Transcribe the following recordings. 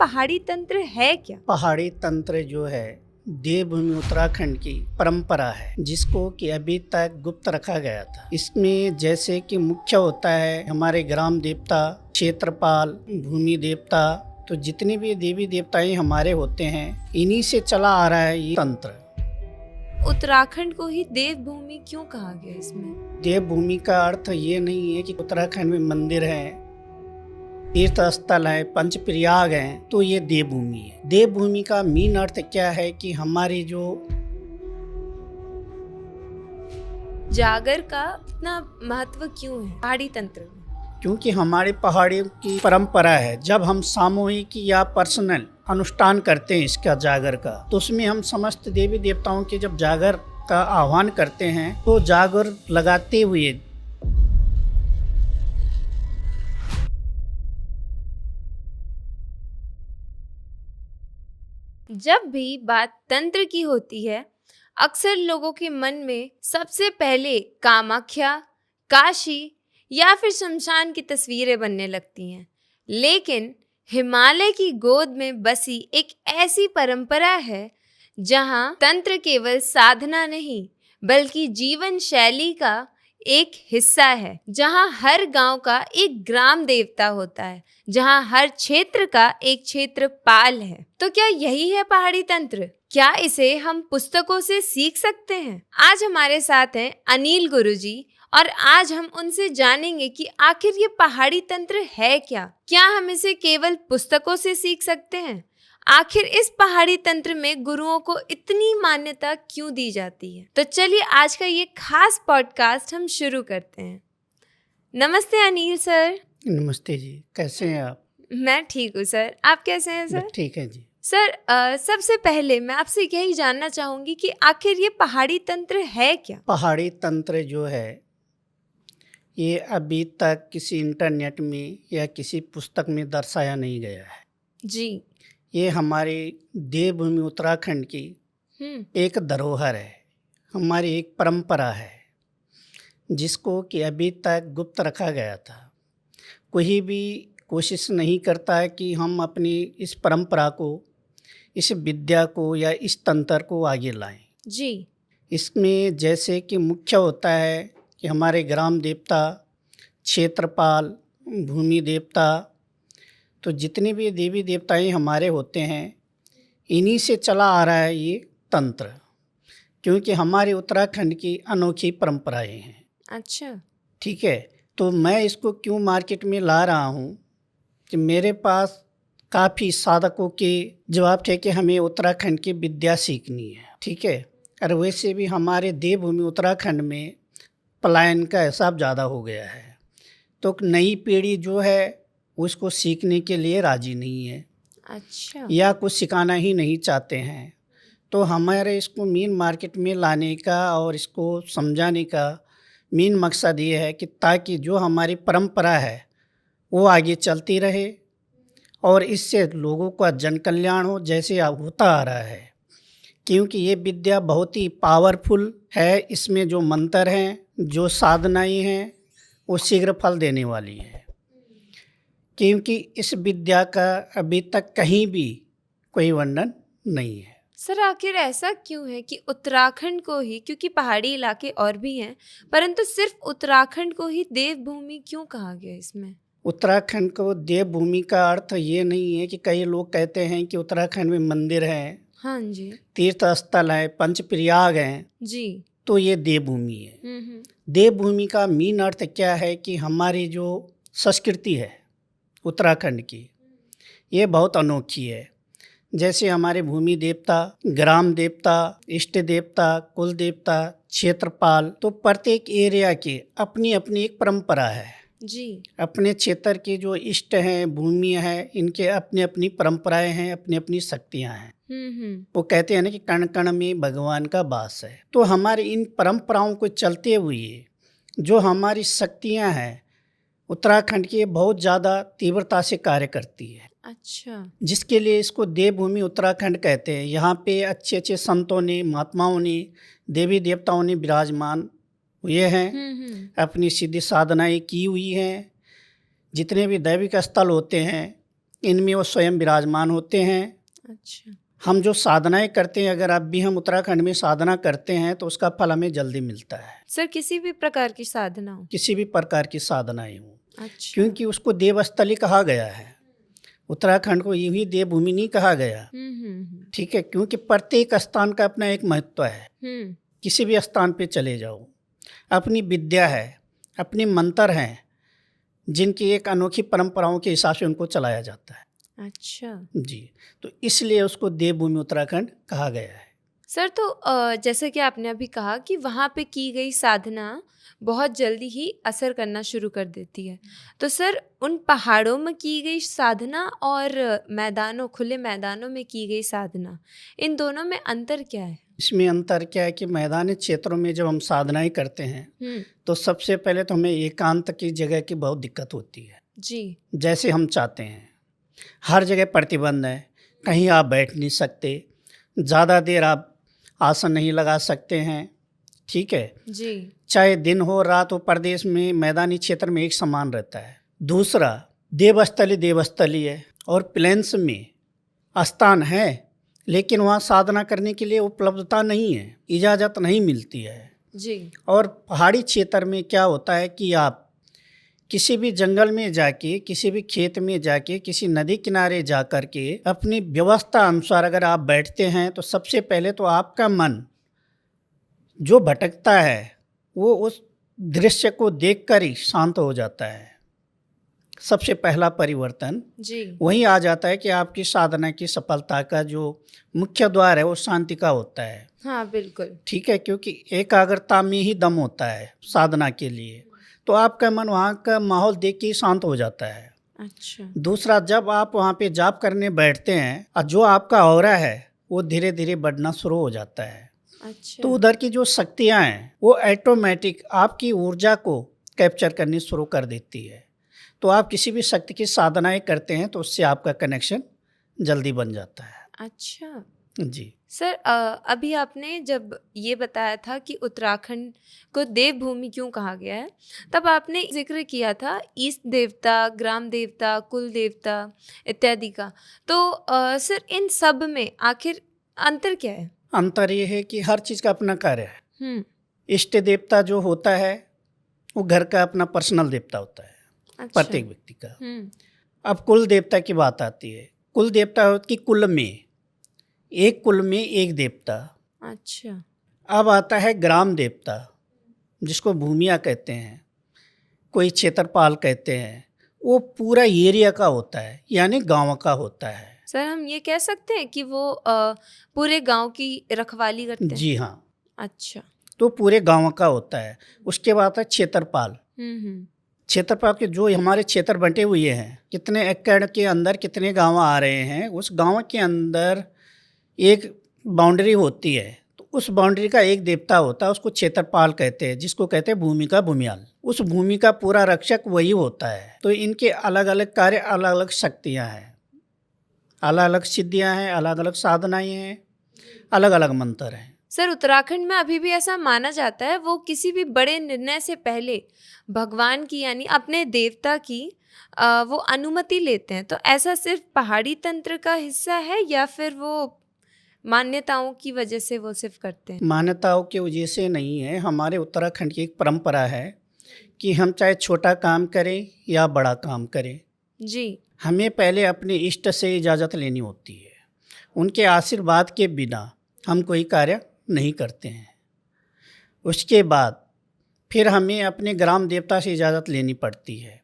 पहाड़ी तंत्र है क्या? पहाड़ी तंत्र जो है देवभूमि उत्तराखंड की परंपरा है, जिसको कि अभी तक गुप्त रखा गया था। इसमें जैसे कि मुख्य होता है हमारे ग्राम देवता, क्षेत्रपाल, भूमि देवता, तो जितने भी देवी देवताएं हमारे होते हैं इन्हीं से चला आ रहा है ये तंत्र। उत्तराखंड को ही देवभूमि क्यों कहा गया इसमें? देवभूमि का अर्थ ये नहीं है कि उत्तराखंड में मंदिर है, तीर्थ स्थल है, पंचप्रयाग हैं, तो ये देवभूमि है। देवभूमि का मेन अर्थ क्या है कि हमारी जो जागर का इतना महत्व क्यों है पहाड़ी तंत्र में? क्योंकि हमारी पहाड़ियों की परंपरा है, जब हम सामूहिक या पर्सनल अनुष्ठान करते हैं इसका जागर का, तो उसमें हम समस्त देवी देवताओं के जब जागर का आह्वान करते हैं तो जागर लगाते हुए जब भी बात तंत्र की होती है, अक्सर लोगों के मन में सबसे पहले कामाख्या, काशी या फिर शमशान की तस्वीरें बनने लगती हैं। लेकिन हिमालय की गोद में बसी एक ऐसी परंपरा है जहां तंत्र केवल साधना नहीं बल्कि जीवन शैली का एक हिस्सा है, जहां हर गांव का एक ग्राम देवता होता है, जहां हर क्षेत्र का एक क्षेत्रपाल है। तो क्या यही है पहाड़ी तंत्र? क्या इसे हम पुस्तकों से सीख सकते हैं? आज हमारे साथ हैं अनिल गुरुजी और आज हम उनसे जानेंगे कि आखिर ये पहाड़ी तंत्र है क्या हम इसे केवल पुस्तकों से सीख सकते हैं? आखिर इस पहाड़ी तंत्र में गुरुओं को इतनी मान्यता क्यों दी जाती है? तो चलिए आज का ये खास पॉडकास्ट हम शुरू करते हैं। नमस्ते अनिल सर। नमस्ते जी, कैसे हैं आप? मैं ठीक हूँ सर, आप कैसे हैं सर? ठीक है जी। सर सबसे पहले मैं आपसे यही जानना चाहूंगी कि आखिर ये पहाड़ी तंत्र है क्या? पहाड़ी तंत्र जो है ये अभी तक किसी इंटरनेट में या किसी पुस्तक में दर्शाया नहीं गया है जी। ये हमारी देवभूमि उत्तराखंड की एक धरोहर है, हमारी एक परंपरा है, जिसको कि अभी तक गुप्त रखा गया था। कोई भी कोशिश नहीं करता है कि हम अपनी इस परंपरा को, इस विद्या को या इस तंत्र को आगे लाएं। जी। इसमें जैसे कि मुख्य होता है कि हमारे ग्राम देवता, क्षेत्रपाल, भूमि देवता, तो जितने भी देवी देवताएं हमारे होते हैं इन्हीं से चला आ रहा है ये तंत्र, क्योंकि हमारे उत्तराखंड की अनोखी परंपराएं हैं। अच्छा। ठीक है, तो मैं इसको क्यों मार्केट में ला रहा हूँ कि मेरे पास काफ़ी साधकों के जवाब थे कि हमें उत्तराखंड की विद्या सीखनी है। ठीक है, और वैसे भी हमारे देवभूमि उत्तराखंड में पलायन का हिसाब ज़्यादा हो गया है, तो नई पीढ़ी जो है उसको सीखने के लिए राजी नहीं है। अच्छा। या कुछ सिखाना ही नहीं चाहते हैं। तो हमारे इसको मेन मार्केट में लाने का और इसको समझाने का मेन मकसद ये है कि ताकि जो हमारी परंपरा है वो आगे चलती रहे और इससे लोगों का जन कल्याण हो, जैसे अब होता आ रहा है। क्योंकि ये विद्या बहुत ही पावरफुल है, इसमें जो मंत्र हैं, जो साधनाएं हैं, वो शीघ्र फल देने वाली है। क्योंकि इस विद्या का अभी तक कहीं भी कोई वर्णन नहीं है। सर आखिर ऐसा क्यों है कि उत्तराखंड को ही, क्योंकि पहाड़ी इलाके और भी हैं, परंतु सिर्फ उत्तराखंड को ही देवभूमि क्यों कहा गया इसमें? उत्तराखंड को देवभूमि का अर्थ ये नहीं है कि कई लोग कहते हैं कि उत्तराखंड में मंदिर हैं, हाँ जी, तीर्थ स्थल है, पंचप्रयाग हैं, जी, तो ये देवभूमि है। देवभूमि का मेन अर्थ क्या है कि हमारी जो संस्कृति है उत्तराखंड की, ये बहुत अनोखी है। जैसे हमारे भूमि देवता, ग्राम देवता, इष्ट देवता, कुल देवता, क्षेत्रपाल, तो प्रत्येक एरिया की अपनी अपनी एक परंपरा है। जी। अपने क्षेत्र के जो इष्ट हैं, भूमि है, इनके अपनी अपनी परंपराएं हैं, अपनी अपनी शक्तियां हैं। वो कहते हैं ना कि कण कण में भगवान का वास है। तो हमारी इन परंपराओं को चलते हुए जो हमारी शक्तियां हैं उत्तराखंड की बहुत ज़्यादा तीव्रता से कार्य करती है। अच्छा। जिसके लिए इसको देवभूमि उत्तराखंड कहते हैं। यहाँ पे अच्छे अच्छे संतों ने, महात्माओं ने, देवी देवताओं ने विराजमान हुए हैं, अपनी सिद्धि साधनाएं की हुई हैं। जितने भी दैविक स्थल होते हैं इनमें वो स्वयं विराजमान होते हैं। अच्छा। हम जो साधनाएं करते हैं, अगर अब भी हम उत्तराखंड में साधना करते हैं तो उसका फल हमें जल्दी मिलता है, सर किसी भी प्रकार की साधना हो? किसी भी प्रकार की साधनाएं हो, अच्छा। क्योंकि उसको देवस्थली कहा गया है। उत्तराखंड को यूं ही देवभूमि नहीं कहा गया, ठीक है, क्योंकि प्रत्येक स्थान का अपना एक महत्व है। किसी भी स्थान पे चले जाओ, अपनी विद्या है, अपनी मंत्र हैं, जिनकी एक अनोखी परंपराओं के हिसाब से उनको चलाया जाता है। अच्छा। जी, तो इसलिए उसको देवभूमि उत्तराखंड कहा गया है। सर तो जैसे कि आपने अभी कहा कि वहाँ पे की गई साधना बहुत जल्दी ही असर करना शुरू कर देती है, तो सर उन पहाड़ों में की गई साधना और मैदानों, खुले मैदानों में की गई साधना, इन दोनों में अंतर क्या है? इसमें अंतर क्या है कि मैदानी क्षेत्रों में जब हम साधनाएं करते हैं तो सबसे पहले तो हमें एकांत की जगह की बहुत दिक्कत होती है। जी। जैसे हम चाहते हैं, हर जगह प्रतिबंध है, कहीं आप बैठ नहीं सकते, ज़्यादा देर आप आसन नहीं लगा सकते हैं, ठीक है। जी। चाहे दिन हो रात हो, प्रदेश में मैदानी क्षेत्र में एक समान रहता है। दूसरा, देवस्थली है और प्लेन्स में स्थान है, लेकिन वहाँ साधना करने के लिए उपलब्धता नहीं है, इजाज़त नहीं मिलती है। जी। और पहाड़ी क्षेत्र में क्या होता है कि आप किसी भी जंगल में जाके, किसी भी खेत में जाके, किसी नदी किनारे जा कर के अपनी व्यवस्था अनुसार अगर आप बैठते हैं तो सबसे पहले तो आपका मन जो भटकता है वो उस दृश्य को देखकर ही शांत हो जाता है। सबसे पहला परिवर्तन जी। वहीं आ जाता है कि आपकी साधना की सफलता का जो मुख्य द्वार है वो शांति का होता है। हाँ बिल्कुल। ठीक है, क्योंकि एकाग्रता में ही दम होता है साधना के लिए, तो आपका मन वहाँ का माहौल देख के ही शांत हो जाता है। अच्छा। दूसरा, जब आप वहाँ पे जाप करने बैठते हैं और जो आपका ऑरा है वो धीरे धीरे बढ़ना शुरू हो जाता है। अच्छा। तो उधर की जो शक्तियाँ हैं वो ऑटोमेटिक आपकी ऊर्जा को कैप्चर करनी शुरू कर देती है। तो आप किसी भी शक्ति की साधनाएं करते हैं तो उससे आपका कनेक्शन जल्दी बन जाता है। अच्छा। जी। सर अभी आपने जब ये बताया था कि उत्तराखंड को देवभूमि क्यों कहा गया है, तब आपने जिक्र किया था ईष्ट देवता, ग्राम देवता, कुल देवता इत्यादि का। तो सर इन सब में आखिर अंतर क्या है? अंतर ये है कि हर चीज़ का अपना कार्य है। इष्ट देवता जो होता है वो घर का अपना पर्सनल देवता होता है। अच्छा। प्रत्येक व्यक्ति का। अब कुल देवता की बात आती है। कुल देवता होती कुल में एक देवता। अच्छा। अब आता है ग्राम देवता, जिसको भूमिया कहते हैं, कोई क्षेत्रपाल कहते हैं। वो पूरा एरिया का होता है, यानी गांव का होता है। सर हम ये कह सकते हैं कि वो पूरे गांव की रखवाली करते हैं? जी हाँ। अच्छा। तो पूरे गांव का होता है। उसके बाद आता है क्षेत्रपाल। क्षेत्रपाल के जो हमारे क्षेत्र बंटे हुए हैं, कितने एकड़ के अंदर कितने गांव आ रहे हैं, उस गांव के अंदर एक बाउंड्री होती है। तो उस बाउंड्री का एक देवता होता है, उसको क्षेत्रपाल कहते हैं, जिसको कहते हैं भूमि का भूमियाल। उस भूमि का पूरा रक्षक वही होता है। तो इनके अलग अलग कार्य, अलग अलग शक्तियाँ हैं, अलग अलग सिद्धियाँ हैं, अलग अलग साधनाएँ हैं, अलग अलग मंत्र हैं। सर उत्तराखंड में अभी भी ऐसा माना जाता है वो किसी भी बड़े निर्णय से पहले भगवान की यानी अपने देवता की वो अनुमति लेते हैं, तो ऐसा सिर्फ पहाड़ी तंत्र का हिस्सा है या फिर वो मान्यताओं की वजह से वो सिर्फ करते हैं? मान्यताओं की वजह से नहीं है। हमारे उत्तराखंड की एक परंपरा है कि हम चाहे छोटा काम करें या बड़ा काम करें, जी। हमें पहले अपने इष्ट से इजाज़त लेनी होती है। उनके आशीर्वाद के बिना हम कोई कार्य नहीं करते हैं। उसके बाद फिर हमें अपने ग्राम देवता से इजाज़त लेनी पड़ती है,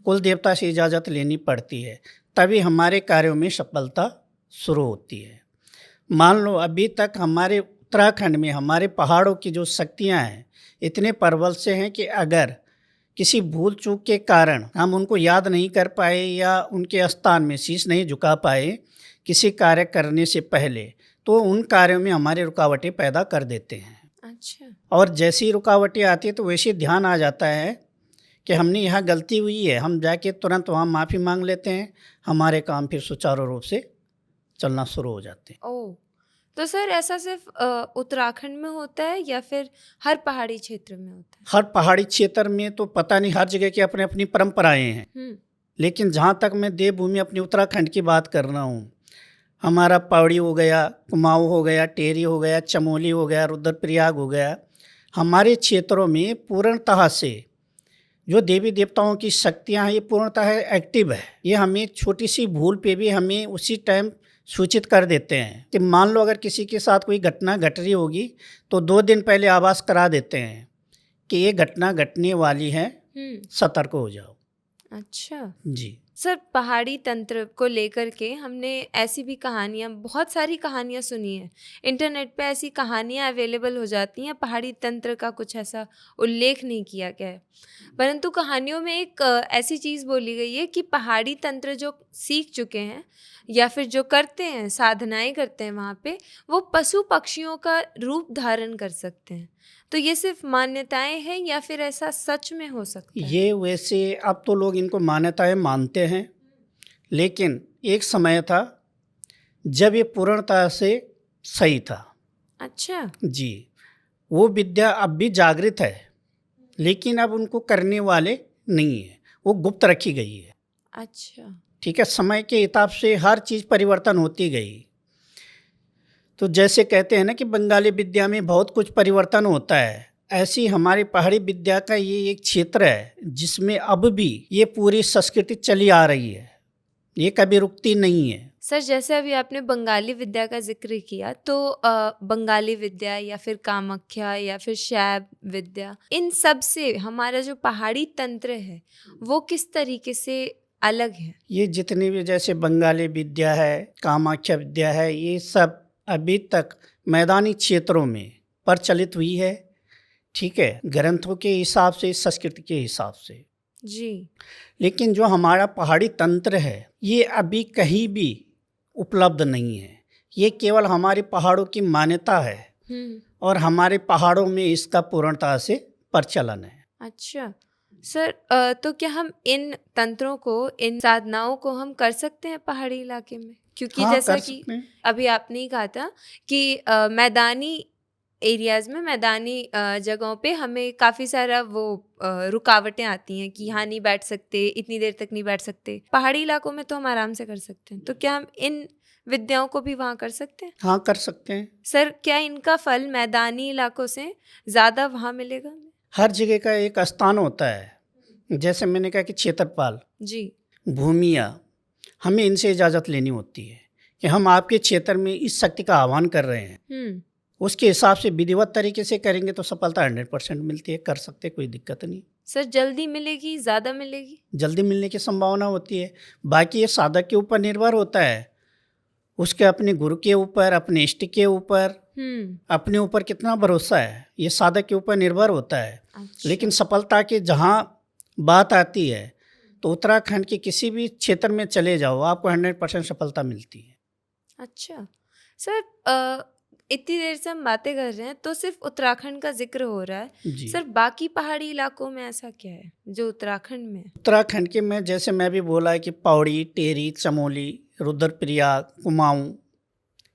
कुल देवता से इजाज़त लेनी पड़ती है, तभी हमारे कार्यों में सफलता शुरू होती है। मान लो अभी तक हमारे उत्तराखंड में हमारे पहाड़ों की जो शक्तियाँ हैं इतने प्रबल से हैं कि अगर किसी भूल चूक के कारण हम उनको याद नहीं कर पाए या उनके स्थान में शीश नहीं झुका पाए किसी कार्य करने से पहले, तो उन कार्यों में हमारी रुकावटें पैदा कर देते हैं। अच्छा। और जैसी रुकावटें आती है तो वैसे ध्यान आ जाता है कि हमने यहाँ गलती हुई है, हम जाके तुरंत वहाँ माफ़ी मांग लेते हैं, हमारे काम फिर सुचारू रूप से चलना शुरू हो जाते हैं। ओह, तो सर ऐसा सिर्फ उत्तराखंड में होता है या फिर हर पहाड़ी क्षेत्र में होता है? हर पहाड़ी क्षेत्र में तो पता नहीं, हर जगह की अपनी अपनी परंपराएं हैं, लेकिन जहाँ तक मैं देवभूमि अपनी उत्तराखंड की बात कर रहा हूँ, हमारा पौड़ी हो गया, कुमाऊँ हो गया, टेहरी हो गया, चमोली हो गया, रुद्रप्रयाग हो गया, हमारे क्षेत्रों में पूर्णतः से जो देवी देवताओं की शक्तियाँ हैं ये पूर्णतः एक्टिव है। ये हमें छोटी सी भूल पे भी हमें उसी टाइम सूचित कर देते हैं कि मान लो अगर किसी के साथ कोई घटना घट रही होगी तो 2 दिन पहले आभास करा देते हैं कि ये घटना घटने वाली है, सतर्क हो जाओ। अच्छा जी। सर, पहाड़ी तंत्र को लेकर के हमने ऐसी भी कहानियाँ, बहुत सारी कहानियाँ सुनी हैं। इंटरनेट पे ऐसी कहानियाँ अवेलेबल हो जाती हैं, पहाड़ी तंत्र का कुछ ऐसा उल्लेख नहीं किया गया है, परंतु कहानियों में एक ऐसी चीज़ बोली गई है कि पहाड़ी तंत्र जो सीख चुके हैं या फिर जो करते हैं, साधनाएं करते हैं वहाँ पे, वो पशु पक्षियों का रूप धारण कर सकते हैं। तो ये सिर्फ मान्यताएं हैं या फिर ऐसा सच में हो सकता है? ये वैसे अब तो लोग इनको मान्यताएं मानते हैं, लेकिन एक समय था जब ये पूर्णतः से सही था। अच्छा। जी। वो विद्या अब भी जागृत है, लेकिन अब उनको करने वाले नहीं है, वो गुप्त रखी गई है। अच्छा। ठीक है, समय के हिसाब से हर चीज़ परिवर्तन होती गई। तो जैसे कहते हैं ना कि बंगाली विद्या में बहुत कुछ परिवर्तन होता है, ऐसी हमारी पहाड़ी विद्या का ये एक क्षेत्र है जिसमें अब भी ये पूरी संस्कृति चली आ रही है, ये कभी रुकती नहीं है। सर, जैसे अभी आपने बंगाली विद्या का जिक्र किया, तो बंगाली विद्या या फिर कामाख्या या फिर शैव विद्या, इन सब से हमारा जो पहाड़ी तंत्र है वो किस तरीके से अलग है? ये जितनी भी जैसे बंगाली विद्या है, कामाख्या विद्या है, ये सब अभी तक मैदानी क्षेत्रों में प्रचलित हुई है। ठीक है, ग्रंथों के हिसाब से, संस्कृति के हिसाब से जी। लेकिन जो हमारा पहाड़ी तंत्र है ये अभी कहीं भी उपलब्ध नहीं है। ये केवल हमारे पहाड़ों की मान्यता है और हमारे पहाड़ों में इसका पूर्णतः से प्रचलन है। अच्छा सर, तो क्या हम इन तंत्रों को, इन साधनाओं को हम कर सकते हैं पहाड़ी इलाके में? क्योंकि हाँ, जैसा कर कि सकते हैं। अभी आपने ही कहा था कि मैदानी एरियाज में, मैदानी जगहों पे हमें काफ़ी सारा वो रुकावटें आती हैं कि यहाँ नहीं बैठ सकते, इतनी देर तक नहीं बैठ सकते। पहाड़ी इलाकों में तो हम आराम से कर सकते हैं, तो क्या हम इन विद्याओं को भी वहाँ कर सकते हैं? हाँ, कर सकते हैं। सर, क्या इनका फल मैदानी इलाकों से ज़्यादा वहाँ मिलेगा? हर जगह का एक स्थान होता है। जैसे मैंने कहा कि क्षेत्रपाल जी। भूमिया, हमें इनसे इजाज़त लेनी होती है कि हम आपके क्षेत्र में इस शक्ति का आह्वान कर रहे हैं। उसके हिसाब से विधिवत तरीके से करेंगे तो सफलता 100% मिलती है, कर सकते, कोई दिक्कत नहीं। सर, जल्दी मिलेगी, ज़्यादा मिलेगी? जल्दी मिलने की संभावना होती है। बाकी ये साधक के ऊपर निर्भर होता है, उसके अपने गुरु के ऊपर, अपने इष्ट के ऊपर, अपने ऊपर कितना भरोसा है, ये साधक के ऊपर निर्भर होता है। अच्छा। लेकिन सफलता की जहाँ बात आती है तो उत्तराखंड के किसी भी क्षेत्र में चले जाओ, आपको 100% सफलता मिलती है। अच्छा सर, इतनी देर से हम बातें कर रहे हैं तो सिर्फ उत्तराखंड का जिक्र हो रहा है। जी। सर, बाकी पहाड़ी इलाकों में ऐसा क्या है जो उत्तराखंड में है? उत्तराखंड के में जैसे मैं भी बोला है कि पौड़ी, टेहरी, चमोली, रुद्रप्रयाग, कुमाऊँ,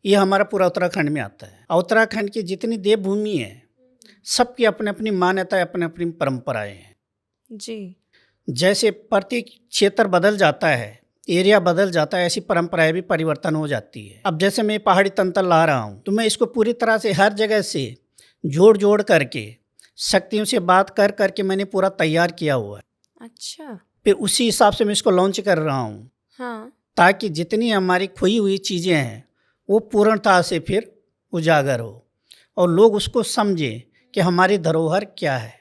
ये हमारा पूरा उत्तराखंड में आता है। और उत्तराखंड की जितनी देवभूमि है सबकी अपनी अपनी मान्यता, अपनी अपनी परंपराएं हैं। जी। जैसे प्रति क्षेत्र बदल जाता है, एरिया बदल जाता है, ऐसी परंपराएं भी परिवर्तन हो जाती है। अब जैसे मैं पहाड़ी तंत्र ला रहा हूँ तो मैं इसको पूरी तरह से हर जगह से जोड़ करके, शक्तियों से बात कर करके मैंने पूरा तैयार किया हुआ है। अच्छा। फिर उसी हिसाब से मैं इसको लॉन्च कर रहा हूँ। हाँ। ताकि ताकि जितनी हमारी खोई हुई चीज़ें हैं वो पूर्णतः से फिर उजागर हो और लोग उसको समझें कि हमारी धरोहर क्या है।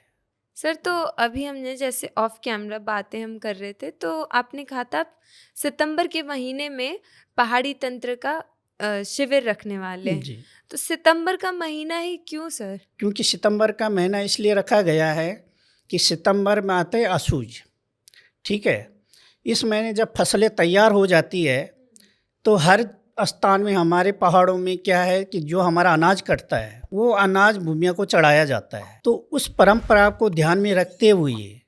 सर, तो अभी हमने जैसे ऑफ कैमरा बातें हम कर रहे थे तो आपने कहा था आप सितंबर के महीने में पहाड़ी तंत्र का शिविर रखने वाले हैं। जी। तो सितंबर का महीना ही क्यों सर? क्योंकि सितंबर का महीना इसलिए रखा गया है कि सितंबर में आते हैं अशूज। ठीक है, इस महीने जब फसलें तैयार हो जाती है तो हर स्थान में, हमारे पहाड़ों में क्या है कि जो हमारा अनाज कटता है वो अनाज भूमिया को चढ़ाया जाता है। तो उस परंपरा को ध्यान में रखते हुए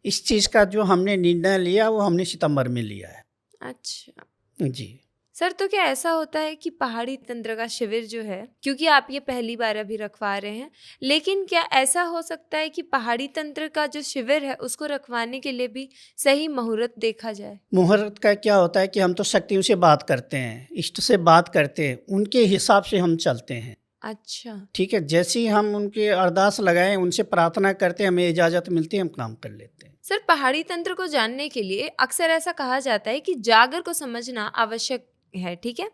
इस चीज़ का जो हमने निर्णय लिया वो हमने सितंबर में लिया है। अच्छा जी। सर तो क्या ऐसा होता है कि पहाड़ी तंत्र का शिविर जो है, क्योंकि आप ये पहली बार अभी रखवा रहे हैं, लेकिन क्या ऐसा हो सकता है कि पहाड़ी तंत्र का जो शिविर है उसको रखवाने के लिए भी सही मुहूर्त देखा जाए? मुहूर्त का क्या होता है कि हम तो शक्तियों से बात करते हैं, इष्ट से बात करते हैं, उनके हिसाब से हम चलते हैं। अच्छा। ठीक है, जैसे ही हम उनके अरदास लगाएं, उनसे प्रार्थना करते हैं, हमें इजाज़त मिलती है, हम काम कर लेते हैं। सर पहाड़ी तंत्र को जानने के लिए अक्सर ऐसा कहा जाता है कि जागर को समझना आवश्यक है, ठीक है?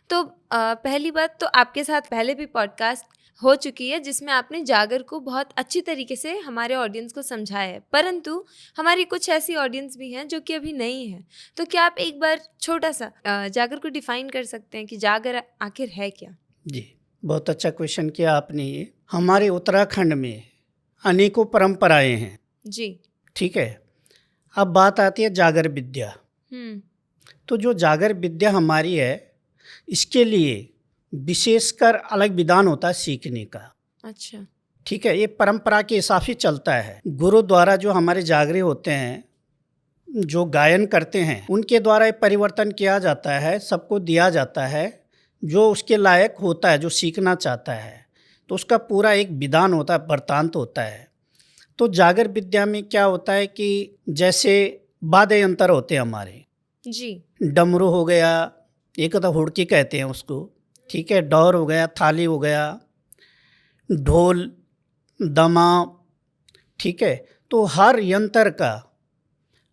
तो पहली बात तो आपके साथ पहले भी पॉडकास्ट हो चुकी है जिसमें आपने जागर को बहुत अच्छी तरीके से हमारे ऑडियंस को समझाया है, परंतु हमारी कुछ ऐसी ऑडियंस भी हैं जो कि अभी नहीं है। तो क्या आप एक बार छोटा सा जागर को डिफाइन कर सकते हैं कि जागर आखिर है क्या? जी, बहुत अच्छा क्वेश्चन किया आपने ये। हमारे उत्तराखंड में अनेकों परंपराएं हैं, जी। ठीक है? अब बात आती है जागर विद्या। तो जो जागर विद्या हमारी है, इसके लिए विशेषकर अलग विधान होता है सीखने का। अच्छा। ठीक है, ये परंपरा के हिसाब से चलता है। गुरु द्वारा जो हमारे जागरे होते हैं, जो गायन करते हैं, उनके द्वारा ये परिवर्तन किया जाता है, सबको दिया जाता है जो उसके लायक होता है, जो सीखना चाहता है। तो उसका पूरा एक विधान होता है, वृत्तांत होता है। तो जागर विद्या में क्या होता है कि जैसे वाद्य यंत्र होते हैं हमारे, जी। डमरू हो गया, एक तो हुड़की कहते हैं उसको, ठीक है, डौर हो गया, थाली हो गया, ढोल, दमाम, ठीक है। तो हर यंत्र का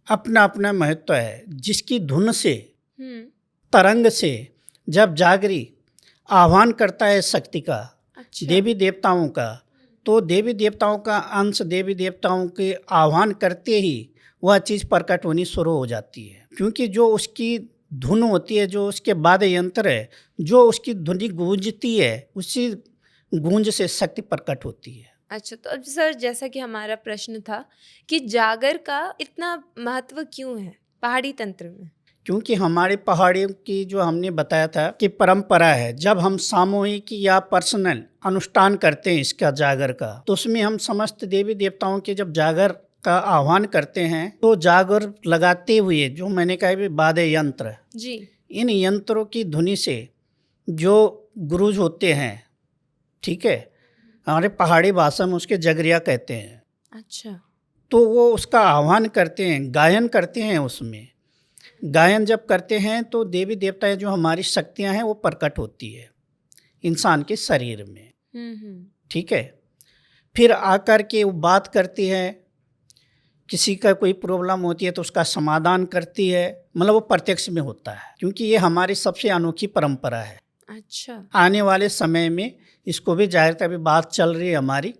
अपना अपना महत्व है, जिसकी धुन से, तरंग से जब जागरी आह्वान करता है शक्ति का, अच्छा। देवी देवताओं का, तो देवी देवताओं का अंश देवी देवताओं के आह्वान करते ही वह चीज़ प्रकट होनी शुरू हो जाती है। क्योंकि जो उसकी धुन होती है, जो उसके वाद्य यंत्र है, जो उसकी ध्वनि गूंजती है, उसी गूंज से शक्ति प्रकट होती है। अच्छा, तो अब सर जैसा कि हमारा प्रश्न था कि जागर का इतना महत्व क्यों है पहाड़ी तंत्र में? क्योंकि हमारे पहाड़ियों की जो हमने बताया था कि परंपरा है, जब हम सामूहिक या पर्सनल अनुष्ठान करते हैं इसका जागर का, तो उसमें हम समस्त देवी देवताओं के जब जागर का आह्वान करते हैं, तो जागर लगाते हुए जो मैंने कहा भी वाद्य यंत्र, जी। इन यंत्रों की ध्वनि से जो गुरुज होते हैं, ठीक है, हमारे पहाड़ी भाषा में उसके जगरिया कहते हैं। अच्छा। तो वो उसका आह्वान करते हैं, गायन करते हैं। उसमें गायन जब करते हैं तो देवी देवताएं जो हमारी शक्तियां हैं वो प्रकट होती है इंसान के शरीर में, ठीक है। फिर आकर के वो बात करती है, किसी का कोई प्रॉब्लम होती है तो उसका समाधान करती है, मतलब वो प्रत्यक्ष में होता है, क्योंकि ये हमारी सबसे अनोखी परंपरा है। अच्छा। आने वाले समय में इसको भी जाहिर अभी बात चल रही है हमारी,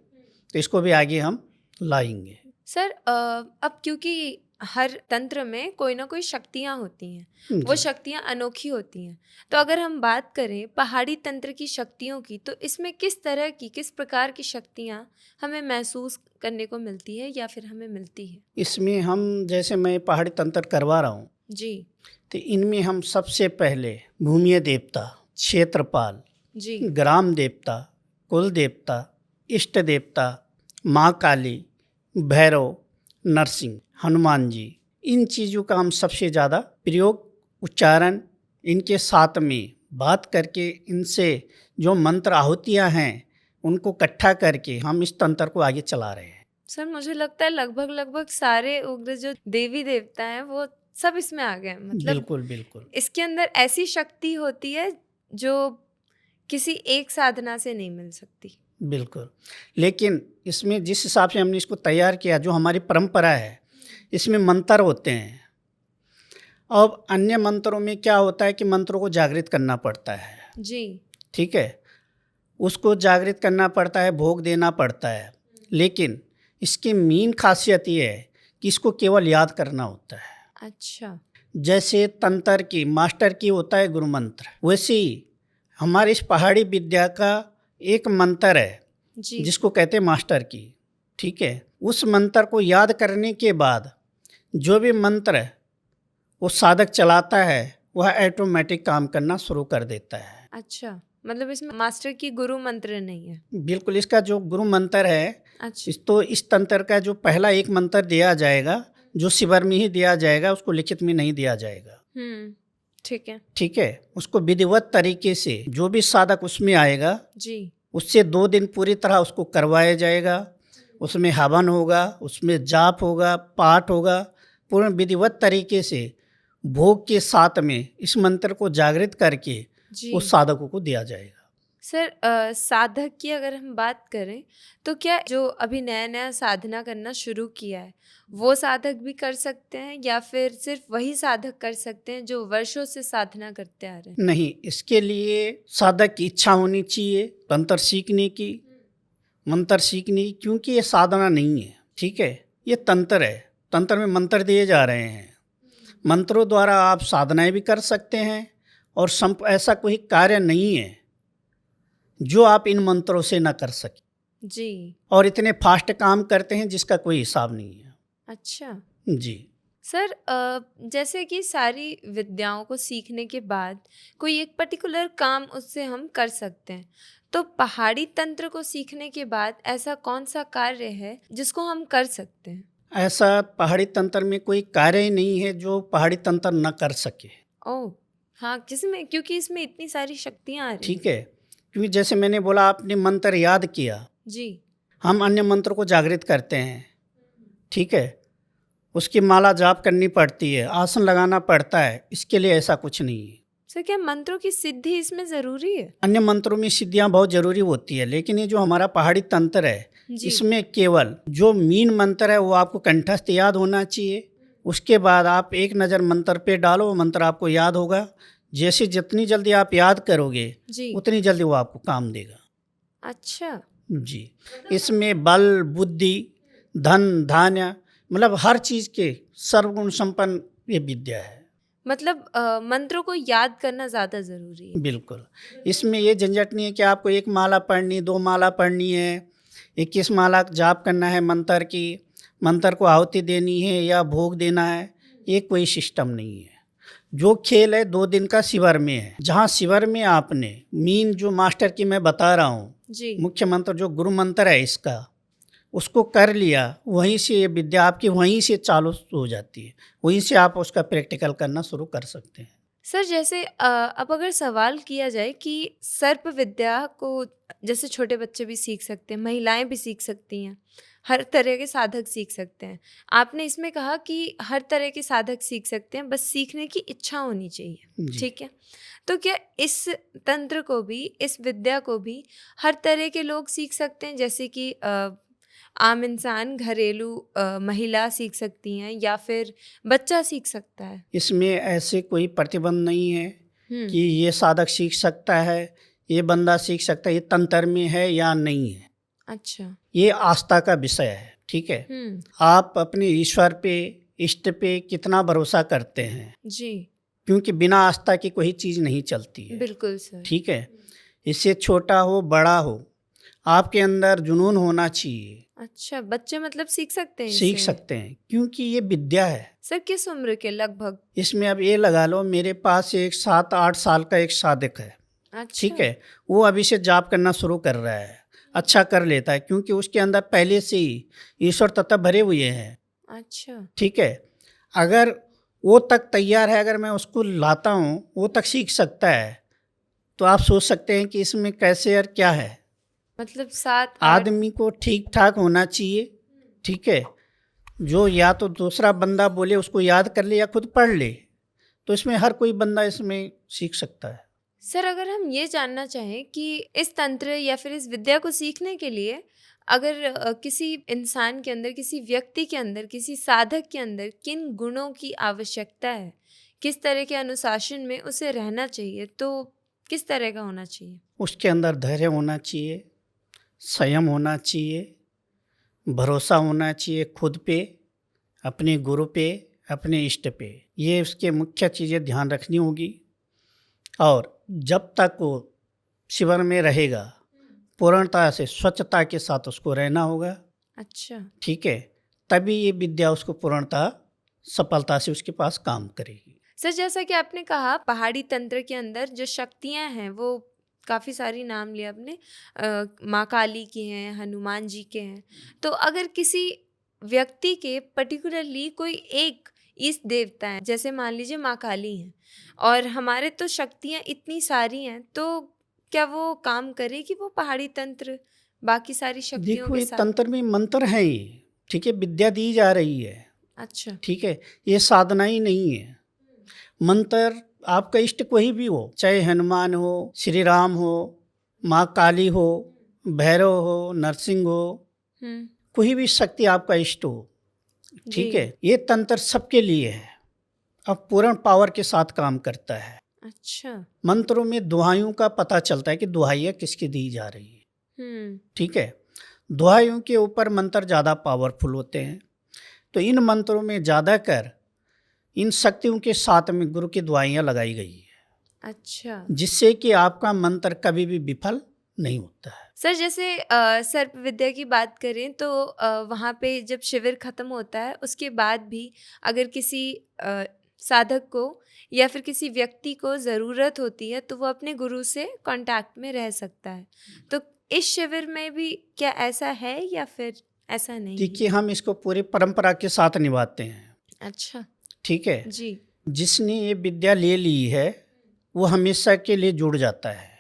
तो इसको भी आगे हम लाएंगे। सर अब क्योंकि हर तंत्र में कोई ना कोई शक्तियाँ होती हैं, वो शक्तियाँ अनोखी होती हैं, तो अगर हम बात करें पहाड़ी तंत्र की शक्तियों की, तो इसमें किस तरह की, किस प्रकार की शक्तियाँ हमें महसूस करने को मिलती है या फिर हमें मिलती है? इसमें हम, जैसे मैं पहाड़ी तंत्र करवा रहा हूँ जी। तो इनमें हम सबसे पहले भूमि देवता, क्षेत्रपाल, जी। ग्राम देवता, कुल देवता, इष्ट देवता, माँ काली, भैरव, नरसिंह, हनुमान जी, इन चीज़ों का हम सबसे ज़्यादा प्रयोग, उच्चारण इनके साथ में बात करके, इनसे जो मंत्र आहुतियाँ हैं उनको इकट्ठा करके हम इस तंत्र को आगे चला रहे हैं। सर मुझे लगता है लगभग सारे उग्र जो देवी देवता हैं वो सब इसमें आ गए, मतलब बिल्कुल बिल्कुल इसके अंदर ऐसी शक्ति होती है जो किसी एक साधना से नहीं मिल सकती। बिल्कुल, लेकिन इसमें जिस हिसाब से हमने इसको तैयार किया, जो हमारी परंपरा है, इसमें मंत्र होते हैं। अब अन्य मंत्रों में क्या होता है कि मंत्रों को जागृत करना पड़ता है, जी। ठीक है, उसको जागृत करना पड़ता है, भोग देना पड़ता है। लेकिन इसकी मेन खासियत ये है कि इसको केवल याद करना होता है। अच्छा। जैसे तंत्र की मास्टर की होता है गुरु मंत्र, वैसे ही हमारे इस पहाड़ी विद्या का एक मंत्र है जी। जिसको कहते हैं मास्टर की, ठीक है। उस मंत्र को याद करने के बाद जो भी मंत्र वो साधक चलाता है वह ऑटोमेटिक काम करना शुरू कर देता है। अच्छा, मतलब इसमें मास्टर की गुरु मंत्र नहीं है? बिल्कुल, इसका जो गुरु मंत्र है, अच्छा। तो इस तंत्र का जो पहला एक मंत्र दिया जाएगा, जो शिविर में ही दिया जाएगा, उसको लिखित में नहीं दिया जाएगा। ठीक है। ठीक है, उसको विधिवत तरीके से जो भी साधक उसमें आएगा जी। उससे 2 दिन पूरी तरह उसको करवाया जाएगा। उसमें हवन होगा, उसमें जाप होगा, पाठ होगा, पूर्ण विधिवत तरीके से भोग के साथ में इस मंत्र को जागृत करके जी। उस साधकों को दिया जाएगा। सर साधक की अगर हम बात करें तो क्या जो अभी नया नया साधना करना शुरू किया है वो साधक भी कर सकते हैं या फिर सिर्फ वही साधक कर सकते हैं जो वर्षों से साधना करते आ रहे हैं? नहीं, इसके लिए साधक की इच्छा होनी चाहिए तंत्र सीखने की, मंत्र सीखने की, क्योंकि ये साधना नहीं है। ठीक है, ये तंत्र है। तंत्र में मंत्र दिए जा रहे हैं। मंत्रों द्वारा आप साधनाएं भी कर सकते हैं और ऐसा कोई कार्य नहीं है जो आप इन मंत्रों से ना कर सकें। जी। और इतने फास्ट काम करते हैं जिसका कोई हिसाब नहीं है। अच्छा जी। सर, जैसे कि सारी विद्याओं को सीखने के बाद कोई एक पर्टिकुलर काम उससे हम कर सकते हैं, तो पहाड़ी तंत्र को सीखने के बाद ऐसा कौन सा कार्य है जिसको हम कर सकते हैं? ऐसा पहाड़ी तंत्र में कोई कार्य ही नहीं है जो पहाड़ी तंत्र न कर सके। ओह हाँ, किसमें, क्योंकि इसमें इतनी सारी शक्तियाँ आ रही ठीक हैं। है, क्योंकि जैसे मैंने बोला आपने मंत्र याद किया, जी। हम अन्य मंत्र को जागृत करते हैं। ठीक है, उसकी माला जाप करनी पड़ती है, आसन लगाना पड़ता है, इसके लिए ऐसा कुछ नहीं है। सर क्या मंत्रों की सिद्धि इसमें ज़रूरी है? अन्य मंत्रों में सिद्धियाँ बहुत ज़रूरी होती है, लेकिन ये जो हमारा पहाड़ी तंत्र है जी। इसमें केवल जो मीन मंत्र है वो आपको कंठस्थ याद होना चाहिए। उसके बाद आप एक नज़र मंत्र पे डालो, वो मंत्र आपको याद होगा। जैसे जितनी जल्दी आप याद करोगे जी। उतनी जल्दी वो आपको काम देगा। अच्छा। जी, इसमें बल, बुद्धि, धन, धान्य, मतलब हर चीज़ के सर्वगुण संपन्न ये विद्या है। मतलब मंत्रों को याद करना ज़्यादा ज़रूरी है। बिल्कुल, इसमें ये झंझट नहीं है कि आपको 1 माला पढ़नी, 2 माला पढ़नी है, 21 माला जाप करना है मंत्र की, मंत्र को आहुति देनी है या भोग देना है, ये कोई सिस्टम नहीं है। जो खेल है 2 दिन का शिविर में है, जहाँ शिविर में आपने मीन जो मास्टर की मैं बता रहा हूँ, जी। मुख्य मंत्र जो गुरु मंत्र है इसका, उसको कर लिया, वहीं से ये विद्या आपकी वहीं से चालू हो जाती है, वहीं से आप उसका प्रैक्टिकल करना शुरू कर सकते हैं। सर जैसे अब अगर सवाल किया जाए कि सर्प विद्या को जैसे छोटे बच्चे भी सीख सकते हैं, महिलाएं भी सीख सकती हैं, हर तरह के साधक सीख सकते हैं। आपने इसमें कहा कि हर तरह के साधक सीख सकते हैं, बस सीखने की इच्छा होनी चाहिए। जी। ठीक है, तो क्या इस तंत्र को भी, इस विद्या को भी हर तरह के लोग सीख सकते हैं? जैसे कि आम इंसान, घरेलू महिला सीख सकती हैं या फिर बच्चा सीख सकता है? इसमें ऐसे कोई प्रतिबंध नहीं है कि हम्म। ये साधक सीख सकता है, ये बंदा सीख सकता है, ये तंत्र में है या नहीं है। अच्छा। ये आस्था का विषय है। ठीक है, आप अपने ईश्वर पे, इष्ट पे कितना भरोसा करते हैं, जी। क्योंकि बिना आस्था की कोई चीज़ नहीं चलती है। बिल्कुल सर। ठीक है, इससे छोटा हो बड़ा हो, आपके अंदर जुनून होना चाहिए, अच्छा, बच्चे मतलब सीख सकते हैं सीख इसे? सकते हैं, क्योंकि ये विद्या है। सर किस उम्र के लगभग? इसमें अब ये लगा लो, मेरे पास एक 7-8 साल का एक साधक है। ठीक अच्छा। है, वो अभी से जाप करना शुरू कर रहा है, अच्छा कर लेता है, क्योंकि उसके अंदर पहले से ही ईश्वर तत्व भरे हुए हैं। अच्छा। ठीक है, अगर वो तक तैयार है, अगर मैं उसको लाता हूँ वो तक सीख सकता है, तो आप सोच सकते हैं कि इसमें कैसे और क्या है। मतलब 7-8। आदमी को ठीक ठाक होना चाहिए। ठीक है, जो या तो दूसरा बंदा बोले उसको याद कर ले या खुद पढ़ ले, तो इसमें हर कोई बंदा इसमें सीख सकता है। सर अगर हम ये जानना चाहें कि इस तंत्र या फिर इस विद्या को सीखने के लिए अगर किसी इंसान के अंदर, किसी व्यक्ति के अंदर, किसी साधक के अंदर किन गुणों की आवश्यकता है, किस तरह के अनुशासन में उसे रहना चाहिए, तो किस तरह का होना चाहिए? उसके अंदर धैर्य होना चाहिए, संयम होना चाहिए, भरोसा होना चाहिए खुद पे, अपने गुरु पे, अपने इष्ट पे। ये उसके मुख्य चीज़ें ध्यान रखनी होगी। और जब तक वो शिविर में रहेगा, पूर्णता से स्वच्छता के साथ उसको रहना होगा। अच्छा। ठीक है, तभी ये विद्या उसको पूर्णता सफलता से उसके पास काम करेगी। सर जैसा कि आपने कहा पहाड़ी तंत्र के अंदर जो शक्तियां हैं वो काफ़ी सारी नाम लिया आपने, माँ काली की हैं, हनुमान जी के हैं। तो अगर किसी व्यक्ति के पर्टिकुलरली कोई एक इष्ट देवता हैं, जैसे मान लीजिए माँ काली हैं, और हमारे तो शक्तियाँ इतनी सारी हैं, तो क्या वो काम करेगी वो पहाड़ी तंत्र बाकी सारी शक्तियों देखो, के ये साथ? तंत्र में मंत्र है ये, ठीक है, विद्या दी जा रही है, अच्छा। ठीक है, ये साधना ही नहीं है। मंत्र आपका इष्ट कोई भी हो, चाहे हनुमान हो, श्री राम हो, माँ काली हो, भैरव हो, नरसिंह हो, हम्म। कोई भी शक्ति आपका इष्ट हो, ठीक जी। है, ये तंत्र सबके लिए है, अब पूर्ण पावर के साथ काम करता है। अच्छा। मंत्रों में दुहाइयों का पता चलता है कि दुहाइयाँ किसकी दी जा रही है, ठीक है, दुहाइयों के ऊपर मंत्र ज़्यादा पावरफुल होते हैं। तो इन मंत्रों में ज़्यादातर इन शक्तियों के साथ में गुरु की दुआइयाँ लगाई गई है, अच्छा। जिससे कि आपका मंत्र कभी भी विफल नहीं होता है। सर, जैसे सर्प विद्या की बात करें तो वहाँ पे जब शिविर खत्म होता है उसके बाद भी अगर किसी साधक को या फिर किसी व्यक्ति को ज़रूरत होती है तो वो अपने गुरु से कांटेक्ट में रह सकता है। तो इस शिविर में भी क्या ऐसा है या फिर ऐसा नहीं है? देखिए, हम इसको पूरी परंपरा के साथ निभाते हैं, अच्छा। ठीक है, जी। जिसने ये विद्या ले ली है वो हमेशा के लिए जुड़ जाता है।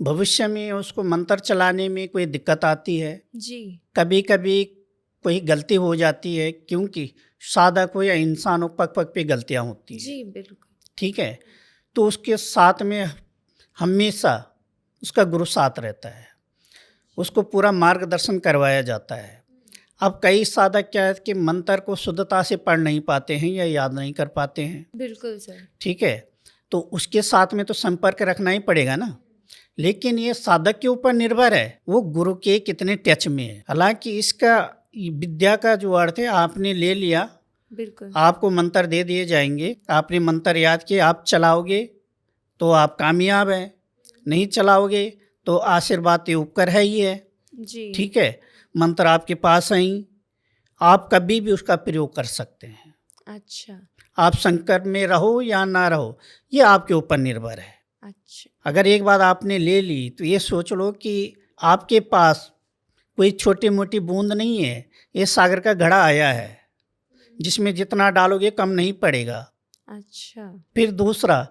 भविष्य में उसको मंत्र चलाने में कोई दिक्कत आती है, जी। कभी कभी कोई गलती हो जाती है, क्योंकि साधक हो या इंसान हो, पग पग पे गलतियां होती है, जी बिल्कुल। ठीक है, तो उसके साथ में हमेशा उसका गुरु साथ रहता है, उसको पूरा मार्गदर्शन करवाया जाता है। अब कई साधक क्या है कि मंत्र को शुद्धता से पढ़ नहीं पाते हैं या याद नहीं कर पाते हैं, बिल्कुल सर। ठीक है, तो उसके साथ में तो संपर्क रखना ही पड़ेगा ना। लेकिन ये साधक के ऊपर निर्भर है, वो गुरु के कितने टच में है। हालांकि इसका विद्या का जो अर्थ है, आपने ले लिया, बिल्कुल। आपको मंत्र दे दिए जाएंगे, आपने मंत्र याद किए, आप चलाओगे तो आप कामयाब हैं, नहीं चलाओगे तो आशीर्वाद के उपकर है ही है, जी। ठीक है, मंत्र आपके पास हैं, आप कभी भी उसका प्रयोग कर सकते हैं। अच्छा। आप संकट में रहो या ना रहो, ये आपके ऊपर निर्भर है। अच्छा। अगर एक बात आपने ले ली तो ये सोच लो कि आपके पास कोई छोटी मोटी बूंद नहीं है, ये सागर का घड़ा आया है, जिसमें जितना डालोगे कम नहीं पड़ेगा। अच्छा। फिर दूसरा,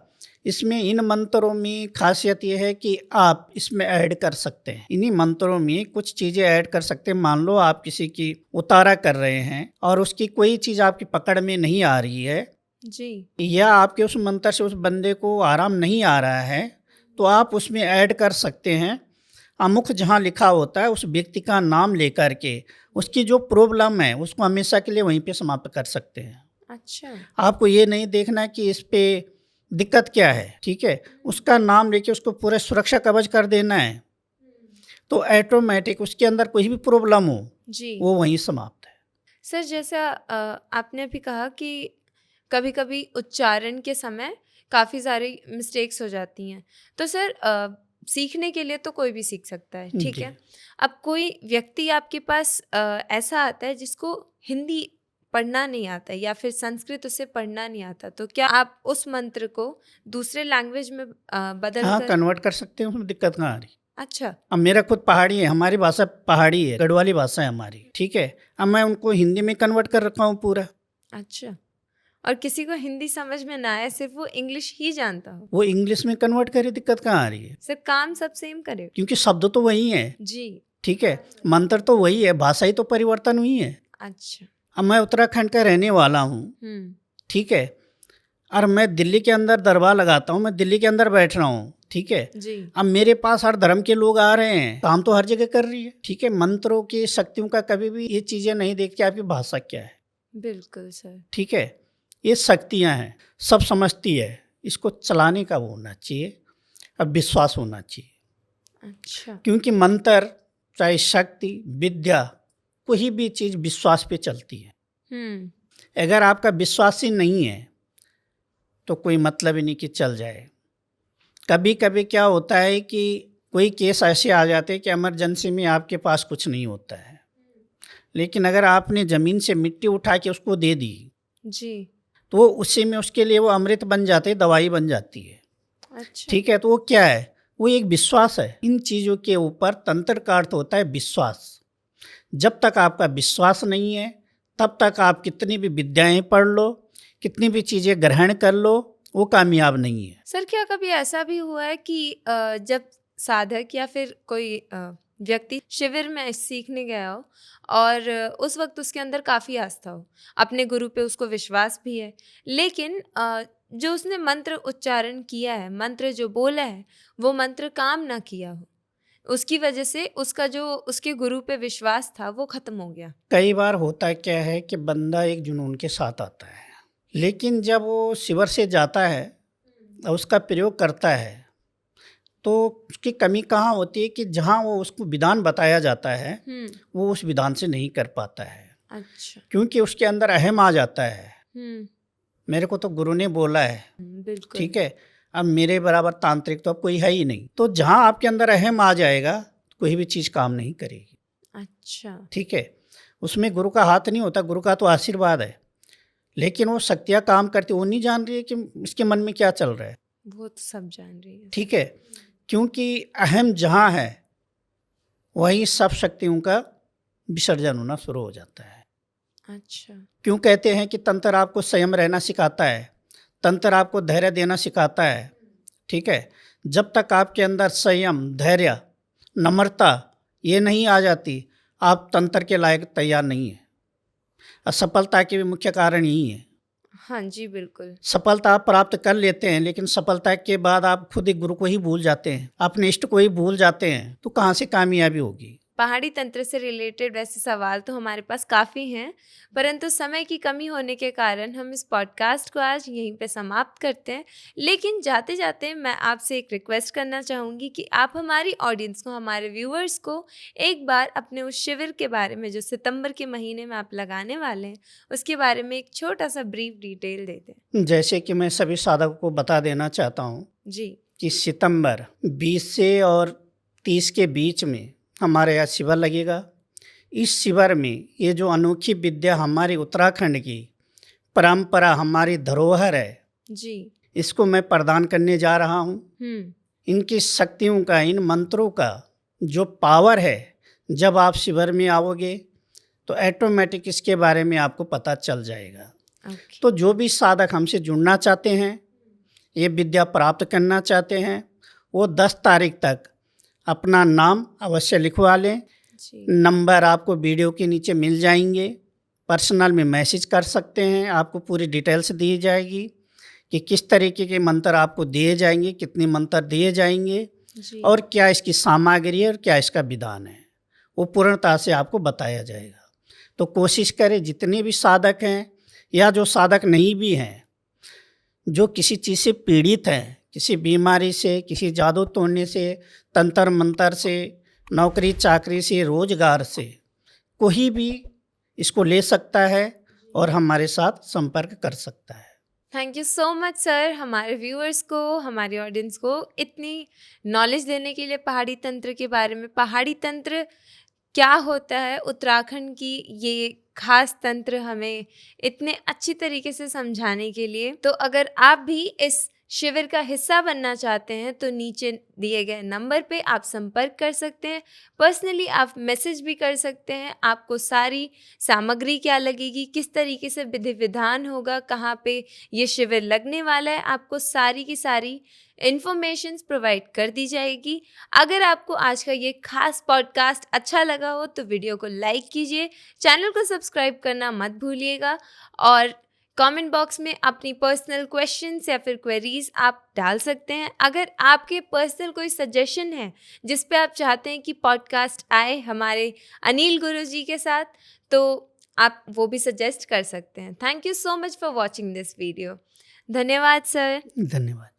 इसमें इन मंत्रों में खासियत ये है कि आप इसमें ऐड कर सकते हैं, इन्हीं मंत्रों में कुछ चीज़ें ऐड कर सकते हैं। मान लो आप किसी की उतारा कर रहे हैं और उसकी कोई चीज़ आपकी पकड़ में नहीं आ रही है जी। या आपके उस मंत्र से उस बंदे को आराम नहीं आ रहा है, तो आप उसमें ऐड कर सकते हैं। अमुख जहाँ लिखा होता है उस व्यक्ति का नाम लेकर के उसकी जो प्रॉब्लम है उसको हमेशा के लिए वहीं पे समाप्त कर सकते हैं। अच्छा। आपको ये नहीं देखना कि इस पे दिक्कत क्या है, ठीक है, उसका नाम लेके उसको पूरा सुरक्षा कवच कर देना है, तो ऑटोमेटिक उसके अंदर कोई भी प्रॉब्लम हो जी। वो वहीं समाप्त है। सर, जैसा आपने अभी कहा कि कभी कभी उच्चारण के समय काफ़ी सारी मिस्टेक्स हो जाती हैं, तो सर सीखने के लिए तो कोई भी सीख सकता है, ठीक जी। है। अब कोई व्यक्ति आपके पास ऐसा आता है जिसको हिंदी पढ़ना नहीं आता या फिर संस्कृत उसे पढ़ना नहीं आता, तो क्या आप उस मंत्र को दूसरे लैंग्वेज में बदल हाँ, कर? कन्वर्ट कर सकते हैं, उसमें दिक्कत कहाँ आ रही। अच्छा। अब मेरा खुद पहाड़ी है, हमारी भाषा पहाड़ी है, गढ़वाली भाषा है हमारी, ठीक है, अब मैं उनको हिंदी में कन्वर्ट कर रखा हूँ पूरा। अच्छा। और किसी को हिंदी समझ में ना आए, सिर्फ वो इंग्लिश ही जानता हो, वो इंग्लिश में कन्वर्ट करे, दिक्कत कहाँ आ रही है, सर काम सब सेम करे? क्योंकि शब्द तो वही है, जी। ठीक है, मंत्र तो वही है, भाषा ही तो परिवर्तन हुई है। अच्छा। अब मैं उत्तराखंड का रहने वाला हूँ, ठीक है, और मैं दिल्ली के अंदर दरबार लगाता हूँ, मैं दिल्ली के अंदर बैठ रहा हूँ, ठीक है, जी। अब मेरे पास हर धर्म के लोग आ रहे हैं, काम तो हर जगह कर रही है, ठीक है, मंत्रों की शक्तियों का कभी भी ये चीज़ें नहीं देखती आपकी भाषा क्या है। बिल्कुल सर। ठीक है, ये शक्तियाँ हैं, सब समझती है, इसको चलाने का वो होना चाहिए, अब विश्वास होना चाहिए। अच्छा। क्योंकि मंत्र चाहे शक्ति विद्या कोई भी चीज़ विश्वास पे चलती है। अगर आपका विश्वास ही नहीं है तो कोई मतलब ही नहीं कि चल जाए। कभी कभी क्या होता है कि कोई केस ऐसे आ जाते हैं कि इमरजेंसी में आपके पास कुछ नहीं होता है, लेकिन अगर आपने ज़मीन से मिट्टी उठा के उसको दे दी जी। तो वो उसी में उसके लिए वो अमृत बन जाते, दवाई बन जाती है। अच्छा। ठीक है, तो वो क्या है, वो एक विश्वास है। इन चीज़ों के ऊपर तंत्र का अर्थ होता है विश्वास। जब तक आपका विश्वास नहीं है तब तक आप कितनी भी विद्याएं पढ़ लो, कितनी भी चीज़ें ग्रहण कर लो, वो कामयाब नहीं है। सर क्या कभी ऐसा भी हुआ है कि जब साधक या फिर कोई व्यक्ति शिविर में सीखने गया हो और उस वक्त उसके अंदर काफ़ी आस्था हो, अपने गुरु पे उसको विश्वास भी है, लेकिन जो उसने मंत्र उच्चारण किया है, मंत्र जो बोला है, वो मंत्र काम ना किया हो, उसकी वजह से उसका जो उसके गुरु पे विश्वास था वो ख़त्म हो गया। कई बार होता क्या है कि बंदा एक जुनून के साथ आता है, लेकिन जब वो शिविर से जाता है और उसका प्रयोग करता है, तो उसकी कमी कहाँ होती है कि जहाँ वो उसको विधान बताया जाता है, वो उस विधान से नहीं कर पाता है। अच्छा। क्योंकि उसके अंदर अहम आ जाता है, मेरे को तो गुरु ने बोला है, बिल्कुल। ठीक है, अब मेरे बराबर तांत्रिक तो अब कोई है ही नहीं। तो जहाँ आपके अंदर अहम आ जाएगा, कोई भी चीज़ काम नहीं करेगी। अच्छा। ठीक है, उसमें गुरु का हाथ नहीं होता, गुरु का तो आशीर्वाद है, लेकिन वो शक्तियाँ काम करती, वो नहीं जान रही है कि इसके मन में क्या चल रहा है। वो तो सब जान रही है। ठीक है, क्योंकि अहम जहाँ है वहीं सब शक्तियों का विसर्जन होना शुरू हो जाता है। अच्छा। क्यों कहते हैं कि तंत्र आपको संयम रहना सिखाता है, तंत्र आपको धैर्य देना सिखाता है। ठीक है, जब तक आपके अंदर संयम, धैर्य, नम्रता ये नहीं आ जाती, आप तंत्र के लायक तैयार नहीं है। असफलता के भी मुख्य कारण यही है। हाँ जी, बिल्कुल। सफलता आप प्राप्त कर लेते हैं, लेकिन सफलता के बाद आप खुद ही गुरु को ही भूल जाते हैं, अपने इष्ट को ही भूल जाते हैं, तो कहाँ से कामयाबी होगी। पहाड़ी तंत्र से रिलेटेड वैसे सवाल तो हमारे पास काफ़ी हैं, परंतु समय की कमी होने के कारण हम इस पॉडकास्ट को आज यहीं पे समाप्त करते हैं। लेकिन जाते जाते मैं आपसे एक रिक्वेस्ट करना चाहूँगी कि आप हमारी ऑडियंस को, हमारे व्यूअर्स को एक बार अपने उस शिविर के बारे में जो सितंबर के महीने में आप लगाने वाले हैं, उसके बारे में एक छोटा सा ब्रीफ डिटेल दे दें। जैसे कि मैं सभी साधकों को बता देना चाहता हूँ जी। कि सितंबर 20 से और 30 के बीच में हमारे यहाँ शिविर लगेगा। इस शिविर में ये जो अनोखी विद्या हमारी उत्तराखंड की परंपरा, हमारी धरोहर है जी, इसको मैं प्रदान करने जा रहा हूँ। इनकी शक्तियों का, इन मंत्रों का जो पावर है, जब आप शिविर में आओगे तो ऑटोमेटिक इसके बारे में आपको पता चल जाएगा। तो जो भी साधक हमसे जुड़ना चाहते हैं, ये विद्या प्राप्त करना चाहते हैं, वो 10 तारीख तक अपना नाम अवश्य लिखवा लें। नंबर आपको वीडियो के नीचे मिल जाएंगे, पर्सनल में मैसेज कर सकते हैं, आपको पूरी डिटेल्स दी जाएगी कि किस तरीके के मंत्र आपको दिए जाएंगे, कितने मंत्र दिए जाएंगे और क्या इसकी सामग्री है और क्या इसका विधान है, वो पूर्णता से आपको बताया जाएगा। तो कोशिश करें, जितने भी साधक हैं या जो साधक नहीं भी हैं, जो किसी चीज़ से पीड़ित हैं, किसी बीमारी से, किसी जादू तोड़ने से, तंत्र मंत्र से, नौकरी चाकरी से, रोजगार से, कोई भी इसको ले सकता है और हमारे साथ संपर्क कर सकता है। Thank you so much sir, हमारे व्यूअर्स को, हमारी ऑडियंस को इतनी नॉलेज देने के लिए पहाड़ी तंत्र के बारे में, पहाड़ी तंत्र क्या होता है, उत्तराखंड की ये खास तंत्र हमें इतने अच्छी तरीके से समझाने के लिए। तो अगर आप भी इस शिविर का हिस्सा बनना चाहते हैं तो नीचे दिए गए नंबर पे आप संपर्क कर सकते हैं, पर्सनली आप मैसेज भी कर सकते हैं। आपको सारी सामग्री क्या लगेगी, किस तरीके से विधि विधान होगा, कहाँ पे ये शिविर लगने वाला है, आपको सारी की सारी इन्फॉर्मेशंस प्रोवाइड कर दी जाएगी। अगर आपको आज का ये खास पॉडकास्ट अच्छा लगा हो तो वीडियो को लाइक कीजिए, चैनल को सब्सक्राइब करना मत भूलिएगा और कमेंट बॉक्स में अपनी पर्सनल क्वेश्चंस या फिर क्वेरीज आप डाल सकते हैं। अगर आपके पर्सनल कोई सजेशन है जिस पे आप चाहते हैं कि पॉडकास्ट आए हमारे अनिल गुरुजी के साथ, तो आप वो भी सजेस्ट कर सकते हैं। Thank you so much for watching this video. धन्यवाद सर। धन्यवाद।